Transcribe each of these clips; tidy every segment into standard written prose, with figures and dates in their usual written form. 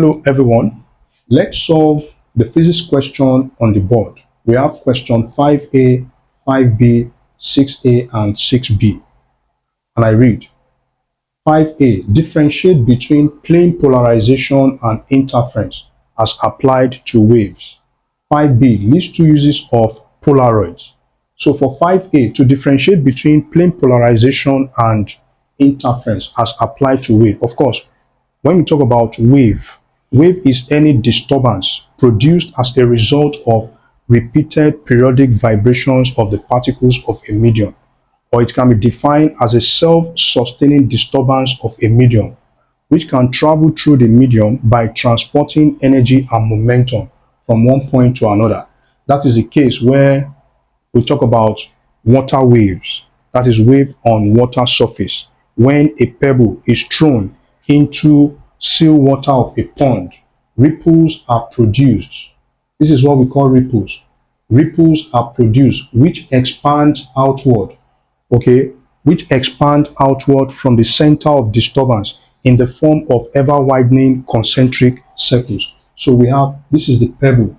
Hello everyone, let's solve the physics question on the board. We have question 5A, 5B, 6A and 6B. And I read, 5A, differentiate between plane polarization and interference as applied to waves. 5B, list two uses of Polaroids. So for 5A, to differentiate between plane polarization and interference as applied to wave. Of course, when we talk about wave is any disturbance produced as a result of repeated periodic vibrations of the particles of a medium, or it can be defined as a self-sustaining disturbance of a medium, which can travel through the medium by transporting energy and momentum from one point to another. That is the case where we talk about water waves, that is wave on water surface. When a pebble is thrown into still water of a pond, ripples are produced. This is what we call ripples. Ripples are produced which expand outward, okay, which expand outward from the center of disturbance in the form of ever widening concentric circles. So we have, this is the pebble,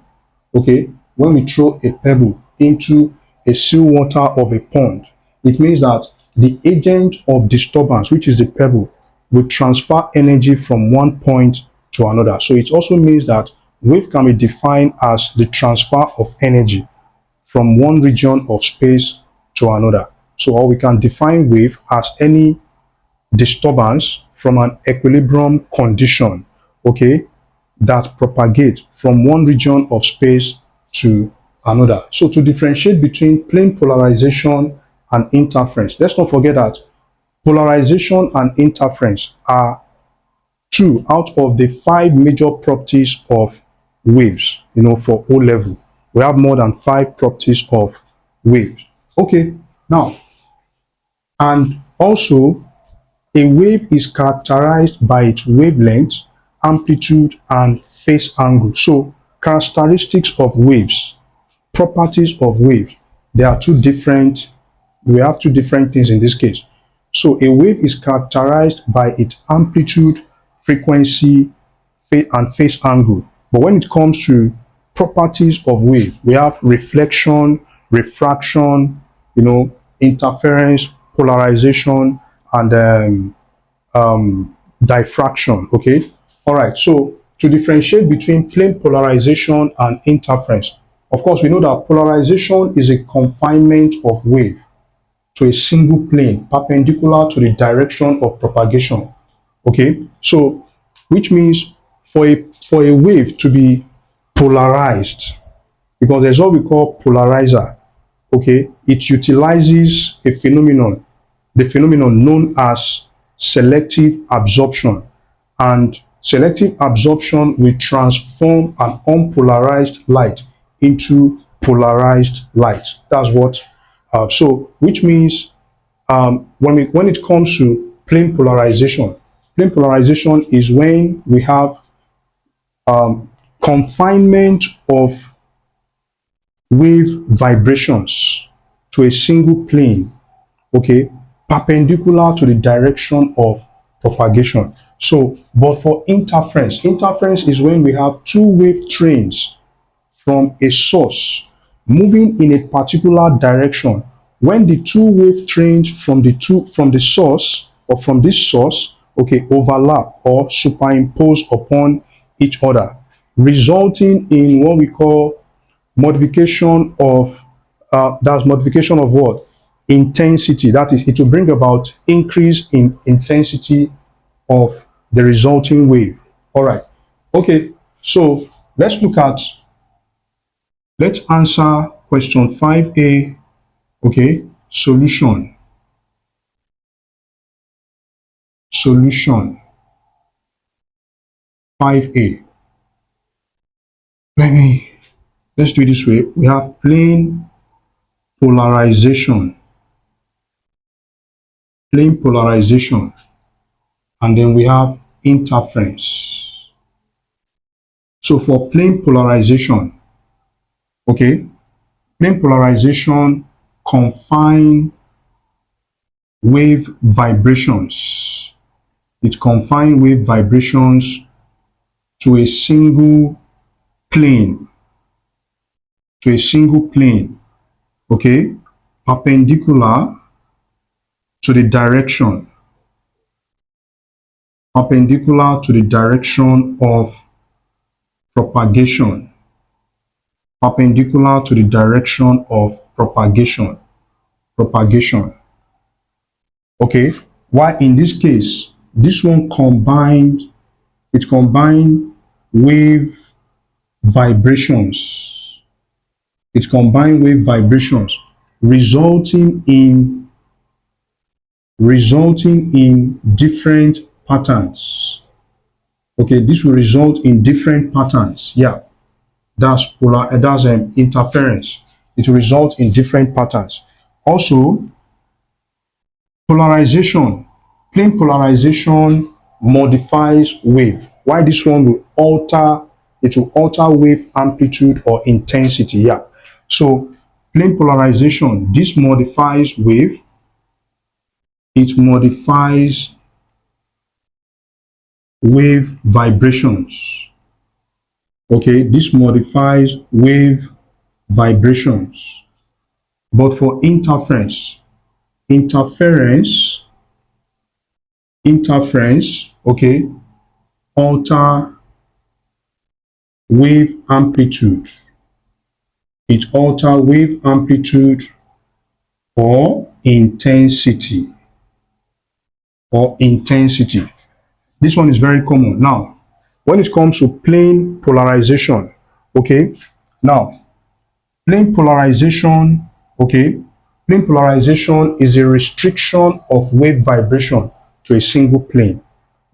okay. When we throw a pebble into a still water of a pond, it means that the agent of disturbance, which is the pebble, will transfer energy from one point to another. So it also means that wave can be defined as the transfer of energy from one region of space to another. So or we can define wave as any disturbance from an equilibrium condition, okay, that propagates from one region of space to another. So to differentiate between plane polarization and interference, let's not forget that polarization and interference are two out of the 5 major properties of waves. For O level, we have more than 5 properties of waves. Okay, now, and also a wave is characterized by its wavelength, amplitude, and phase angle. So characteristics of waves, properties of wave, we have two different things in this case. So a wave is characterized by its amplitude, frequency, and phase angle. But when it comes to properties of wave, we have reflection, refraction, interference, polarization, and diffraction. Okay. All right. So to differentiate between plane polarization and interference, of course, we know that polarization is a confinement of wave to a single plane perpendicular to the direction of propagation. Okay, so which means for a wave to be polarized, because there's what we call polarizer, okay, it utilizes a phenomenon, the phenomenon known as selective absorption, and selective absorption will transform an unpolarized light into polarized light. That's what so which means when it comes to plane polarization is when we have confinement of wave vibrations to a single plane, okay, perpendicular to the direction of propagation. So, but for interference is when we have two wave trains from a source moving in a particular direction. When the two wave trains from the source or from this source, okay, overlap or superimpose upon each other, resulting in what we call modification of that's modification of what? Intensity. That is, it will bring about increase in intensity of the resulting wave. All right. Okay. So let's answer question 5A. Okay. Solution 5A. Let's do it this way. We have plane polarization, and then we have interference. So for plane polarization, okay, plane polarization confine wave vibrations. It confines wave vibrations to a single plane, okay, perpendicular to the direction, of propagation, propagation. Okay, why in this case, this one combined wave vibrations. It combined wave vibrations, resulting in different patterns. Okay, this will result in different patterns. Yeah, that's interference. It will result in different patterns. Also, polarization. Plane polarization modifies wave. Why this one will alter, it will alter wave amplitude or intensity. Yeah. So plane polarization, this modifies wave. It modifies wave vibrations. Okay, this modifies wave vibrations. But for interference, okay, alter wave amplitude. It alter wave amplitude or intensity. This one is very common. Now, when it comes to plane polarization, okay, now plane polarization, okay, plane polarization is a restriction of wave vibration to a single plane.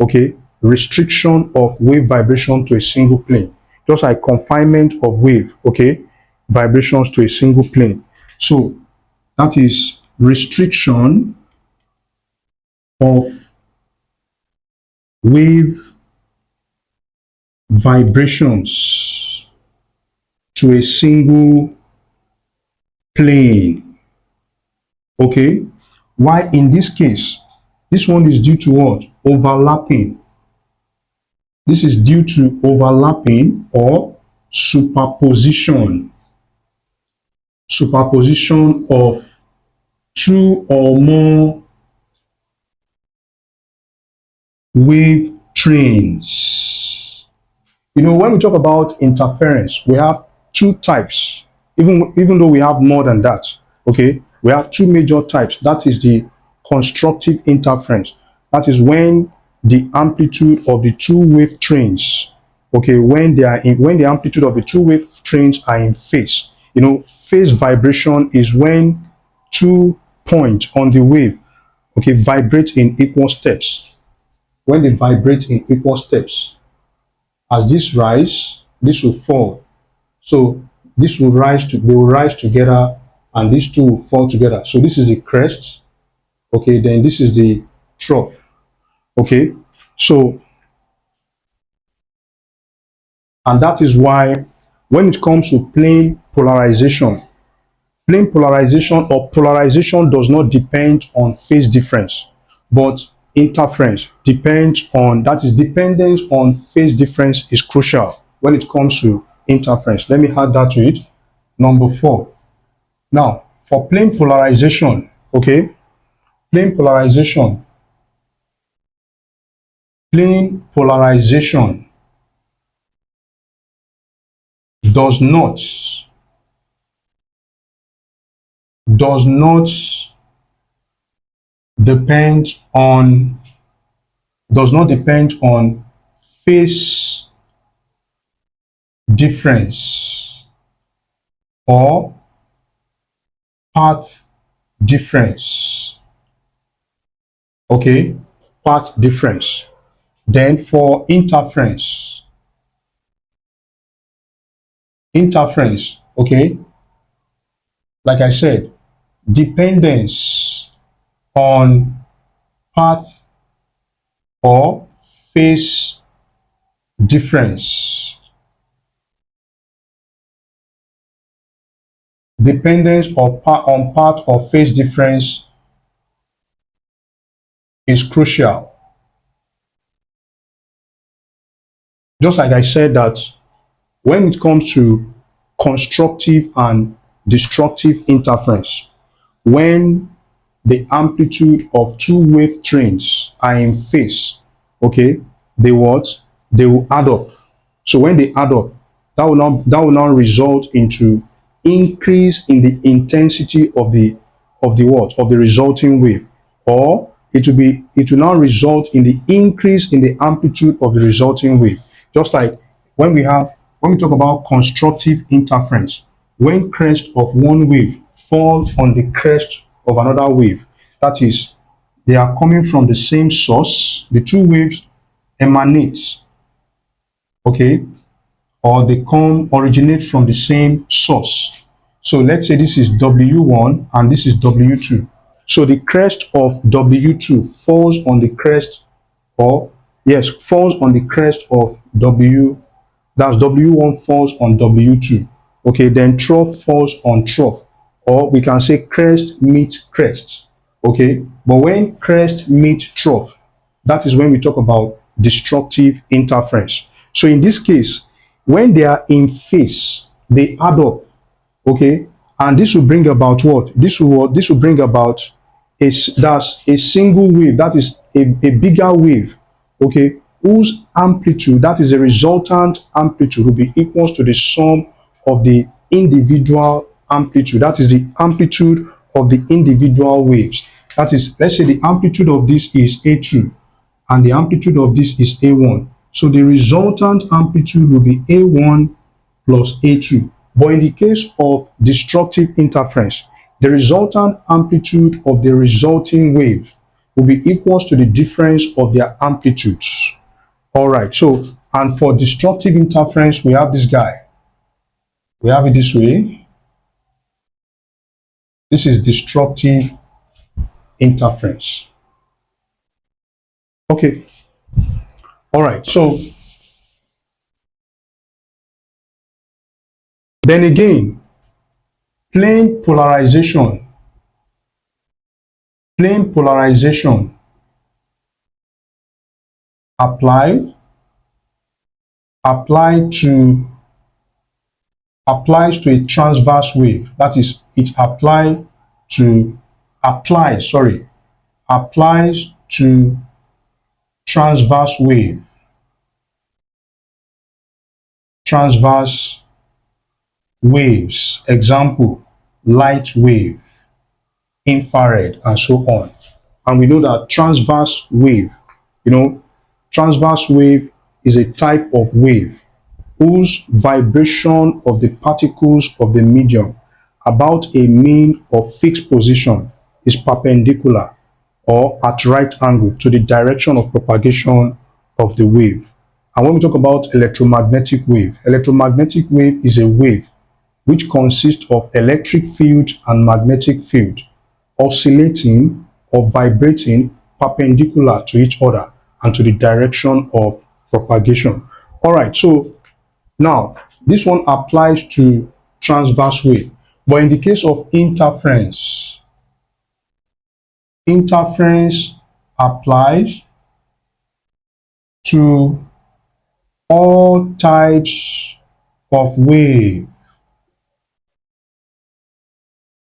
Okay, restriction of wave vibration to a single plane, just like confinement of wave, okay, vibrations to a single plane. So that is restriction of wave vibrations to a single plane. Okay, why in this case, this one is due to what? Overlapping. This is due to overlapping or superposition. Superposition of two or more wave trains. You know, when we talk about interference, we have two types, even though we have more than that. Okay, we have two major types. That is the constructive interference. That is when the amplitude of the two wave trains, okay, when the amplitude of the two wave trains are in phase. You know, phase vibration is when two points on the wave, okay, vibrate in equal steps. When they vibrate in equal steps, as this rise, this will fall. So they will rise together, and these two will fall together. So this is the crest, okay, then this is the trough, okay. So, and that is why when it comes to plane polarization or polarization does not depend on phase difference, but interference depends on, that is, dependence on phase difference is crucial when it comes to interference. Let me add that to it. Number 4. Now, for plane polarization, okay, plane polarization, plane polarization does not depend on phase difference or path difference. Okay, path difference. Then for interference, okay, like I said, dependence on path or phase difference. Dependence on path or phase difference is crucial. Just like I said that when it comes to constructive and destructive interference, when the amplitude of two wave trains are in phase, okay, they what? They will add up. So when they add up, that will not result into increase in the intensity of the what? Of the resulting wave. Or it will now result in the increase in the amplitude of the resulting wave. Just like when we talk about constructive interference, when crest of one wave falls on the crest of another wave, that is, they are coming from the same source, the two waves emanate, okay, or they originate from the same source. So let's say this is W1 and this is W2. So the crest of W2 falls on the crest, or yes, falls on the crest of that's W1 falls on W2. Okay, then trough falls on trough, or we can say crest meets crest. Okay, but when crest meets trough, that is when we talk about destructive interference. So in this case, when they are in phase, they add up. Okay, and this will bring about what? This will bring about that's a single wave, that is a bigger wave, okay, whose amplitude, that is the resultant amplitude, will be equals to the sum of the individual amplitude, that is the amplitude of the individual waves. That is, let's say the amplitude of this is A2 and the amplitude of this is A1. So the resultant amplitude will be A1 plus A2. But in the case of destructive interference, the resultant amplitude of the resulting wave will be equals to the difference of their amplitudes. All right, so, and for destructive interference, we have this guy. We have it this way. This is destructive interference. Okay, all right, so then again, plane polarization. Plane polarization apply apply to applies to a transverse wave. That is, it applies to transverse wave, transverse waves. Example, light wave, infrared, and so on. And we know that transverse wave is a type of wave whose vibration of the particles of the medium about a mean or fixed position is perpendicular or at right angle to the direction of propagation of the wave. And when we talk about electromagnetic wave is a wave which consists of electric field and magnetic field oscillating or vibrating perpendicular to each other and to the direction of propagation. All right, so now, this one applies to transverse wave, but in the case of interference applies to all types of wave,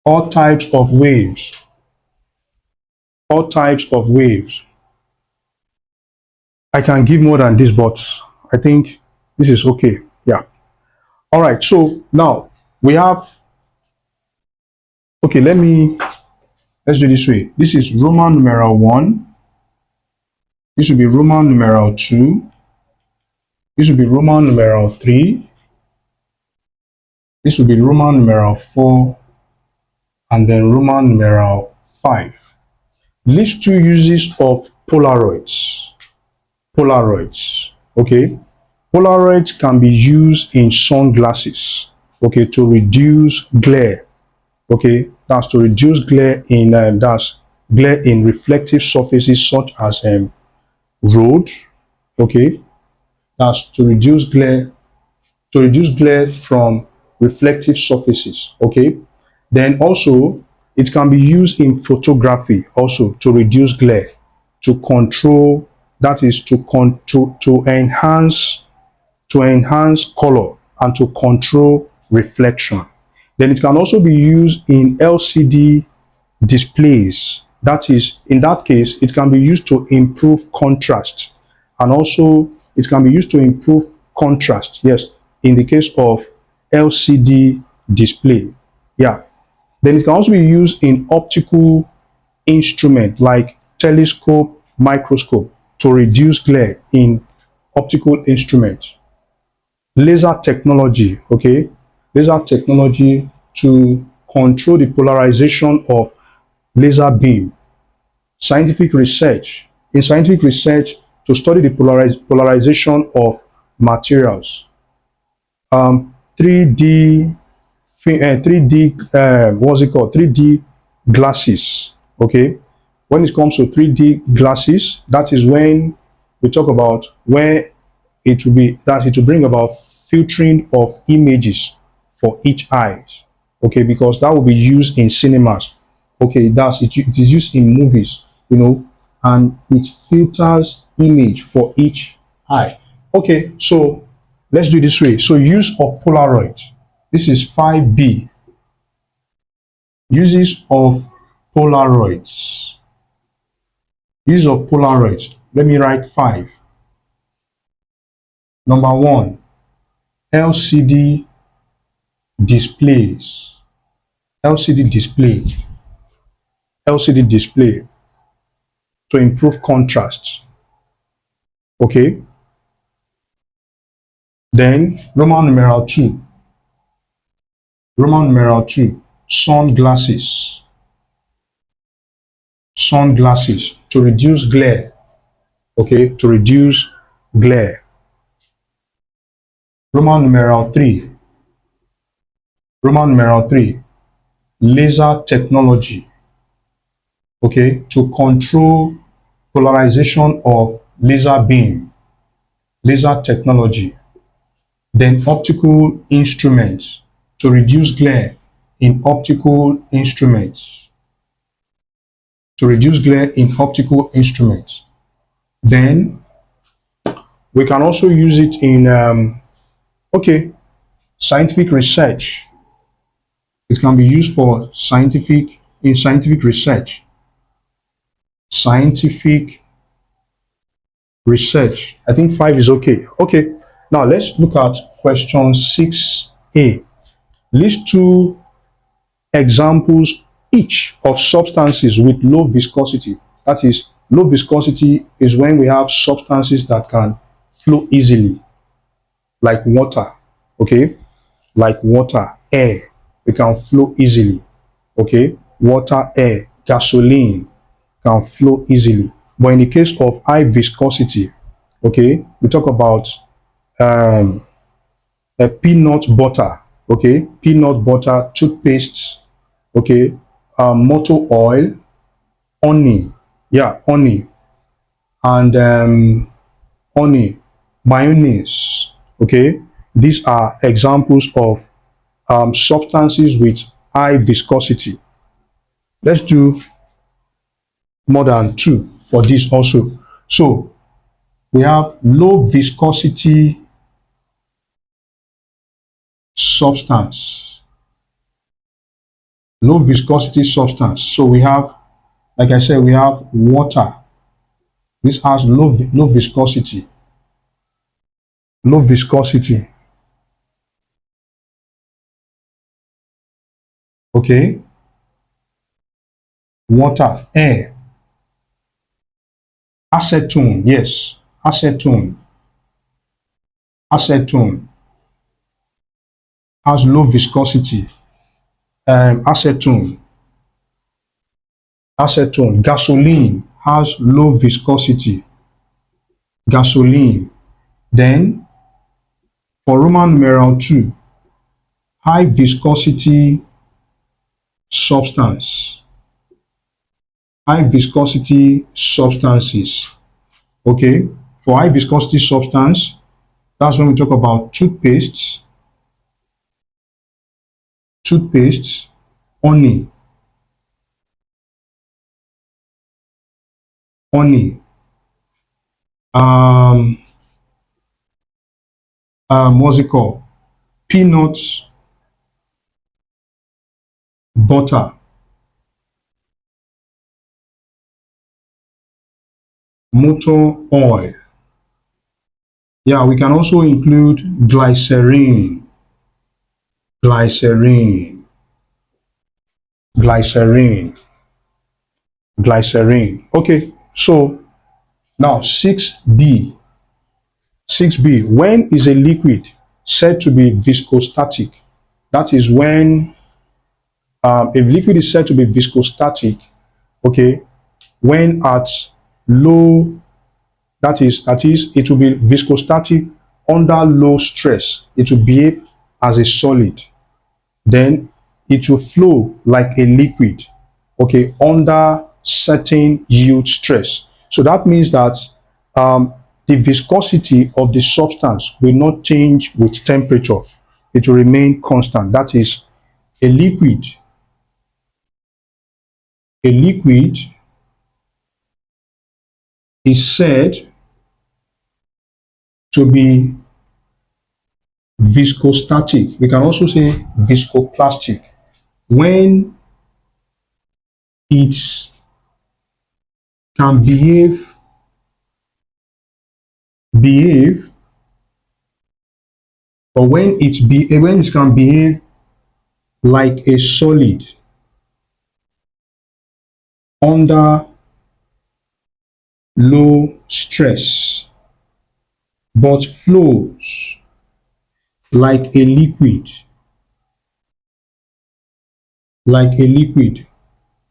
all types of waves, all types of waves. I can give more than this, but I think this is okay. Yeah. All right. So now we have, okay, let's do this way. This is Roman numeral 1. This will be Roman numeral 2. This will be Roman numeral 3. This will be Roman numeral 4. And then Roman numeral 5. List two uses of Polaroids. Polaroids. Okay. Polaroids can be used in sunglasses. Okay, to reduce glare. Okay, that's to reduce glare in reflective surfaces such as road. Okay, that's to reduce glare from reflective surfaces. Okay, then also it can be used in photography also to reduce glare, to control, that is to enhance to enhance color and to control reflection. Then it can also be used in LCD displays. That is, in that case, it can be used to improve contrast, and also it can be used to improve contrast. Yes, in the case of LCD display. Yeah. Then it can also be used in optical instrument like telescope, microscope to reduce glare in optical instruments. Laser technology, okay? Laser technology to control the polarization of laser beam. Scientific research. In scientific research, to study the polarization of materials. 3D, 3D, what's it called? 3D glasses, okay? When it comes to 3D glasses, that is when we talk about where it will be that it will bring about filtering of images for each eyes, okay, because that will be used in cinemas, okay, it is used in movies, and it filters image for each eye. Okay, so let's do it this way. So use of Polaroids. This is 5B. Uses of Polaroids. Use of Polaroids. Let me write 5. Number 1, LCD displays. LCD display. LCD display to improve contrast. Okay. Then Roman numeral 2. Roman numeral 2. Sunglasses. Sunglasses to reduce glare. Okay, to reduce glare. Roman numeral 3. Roman numeral 3. Laser technology. Okay, to control polarization of laser beam. Laser technology. Then optical instruments to reduce glare in optical instruments. To reduce glare in optical instruments. Then we can also use it in okay, scientific research. It can be used for scientific research. Scientific research. I think 5 is okay. Okay. Now let's look at question 6A. List 2 examples each of substances with low viscosity. That is, low viscosity is when we have substances that can flow easily, like water, okay? Like water, air, they can flow easily, okay? Water, air, gasoline can flow easily. But in the case of high viscosity, okay, we talk about um, a peanut butter, okay? Peanut butter, toothpaste, okay, motor oil, honey, yeah, honey, and honey, mayonnaise, okay. These are examples of substances with high viscosity. Let's do more than 2 for this also. So we have low viscosity substance. Low viscosity substance. So we have, like I said, we have water. This has low viscosity. Low viscosity. Okay. Water, air, acetone, yes, acetone. Acetone has low viscosity. Acetone, acetone. Gasoline has low viscosity. Gasoline. Then for Roman numeral 2, high viscosity substance. High viscosity substances. Okay. For high viscosity substance, that's when we talk about toothpaste, honey, honey. Um, what's it called? Peanuts, butter, motor oil. Yeah, we can also include glycerin, glycerin, glycerin, glycerin. Okay, so now 6B. 6B, when is a liquid said to be viscostatic? That is when a liquid is said to be viscostatic, okay, when at low, that is, it will be viscostatic under low stress. It will behave as a solid. Then it will flow like a liquid, okay, under certain yield stress. So that means that um, the viscosity of the substance will not change with temperature. It will remain constant. That is, a liquid, a liquid is said to be viscostatic. We can also say viscoplastic when it can behave, or when it can behave like a solid under low stress, but flows like a liquid,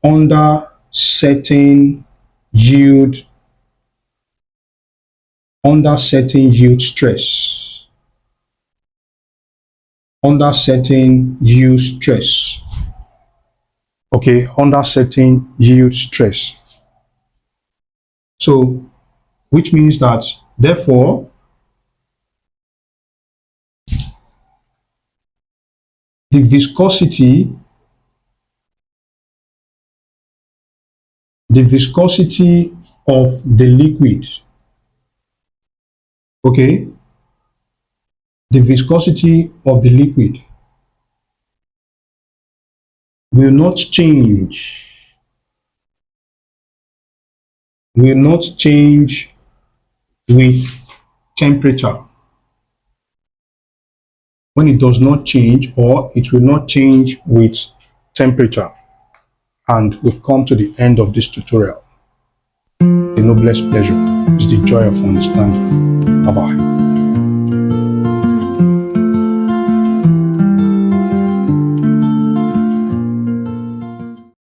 under certain yield, stress, under certain yield stress. Okay, under certain yield stress. So, which means that therefore the viscosity of the liquid, okay, the viscosity of the liquid will not change, with temperature. When it does not change, or it will not change with temperature. And we've come to the end of this tutorial. The noblest pleasure is the joy of understanding. Bye bye.